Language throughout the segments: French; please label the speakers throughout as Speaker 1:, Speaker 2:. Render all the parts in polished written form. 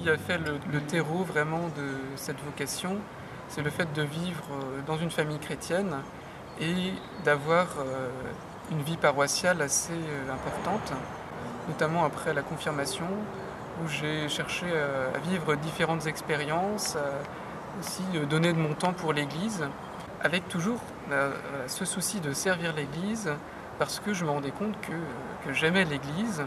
Speaker 1: qui a fait le terreau vraiment de cette vocation, c'est le fait de vivre dans une famille chrétienne et d'avoir une vie paroissiale assez importante, notamment après la confirmation, où j'ai cherché à vivre différentes expériences, à aussi donner de mon temps pour l'Église, avec toujours ce souci de servir l'Église, parce que je me rendais compte que j'aimais l'Église,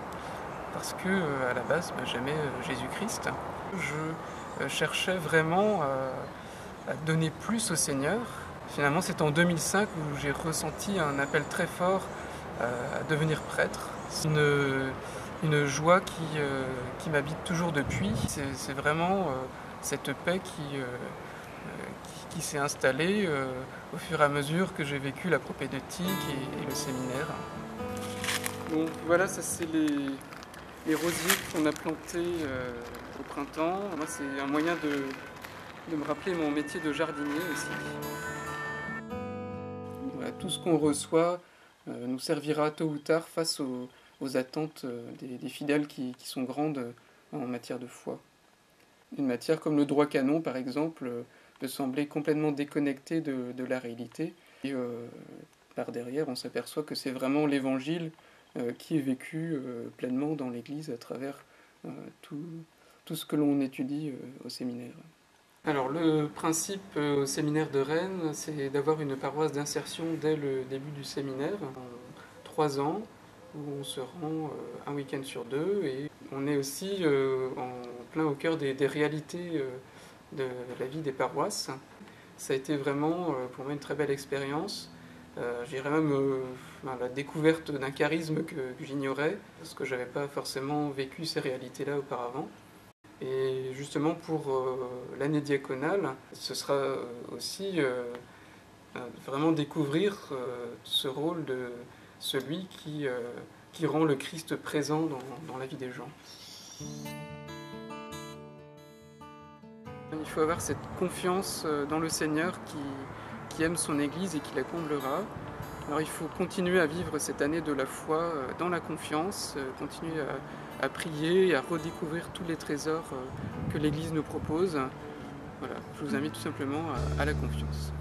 Speaker 1: parce que à la base j'aimais Jésus-Christ. Je cherchais vraiment à donner plus au Seigneur. Finalement, c'est en 2005 où j'ai ressenti un appel très fort à devenir prêtre. C'est une joie qui m'habite toujours depuis. C'est vraiment cette paix qui s'est installée au fur et à mesure que j'ai vécu la propédeutique et le séminaire. Donc voilà, ça c'est les rosiers qu'on a plantés au printemps. Moi, c'est un moyen de me rappeler mon métier de jardinier aussi. Voilà, tout ce qu'on reçoit nous servira tôt ou tard face aux attentes des fidèles qui sont grandes en matière de foi. Une matière comme le droit canon, par exemple, peut sembler complètement déconnectée de la réalité. Et par derrière, on s'aperçoit que c'est vraiment l'Évangile qui est vécu pleinement dans l'Église à travers tout ce que l'on étudie au séminaire. Alors le principe au séminaire de Rennes, c'est d'avoir une paroisse d'insertion dès le début du séminaire, en 3 ans, où on se rend un week-end sur 2, et on est aussi en plein au cœur des réalités de la vie des paroisses. Ça a été vraiment pour moi une très belle expérience. Je dirais même la découverte d'un charisme que j'ignorais, parce que je n'avais pas forcément vécu ces réalités-là auparavant. Et justement pour l'année diaconale, ce sera aussi vraiment découvrir ce rôle de celui qui rend le Christ présent dans la vie des gens. Il faut avoir cette confiance dans le Seigneur qui aime son Église et qui la comblera. Alors il faut continuer à vivre cette année de la foi dans la confiance, continuer à prier et à redécouvrir tous les trésors que l'Église nous propose. Voilà, je vous invite tout simplement à la confiance.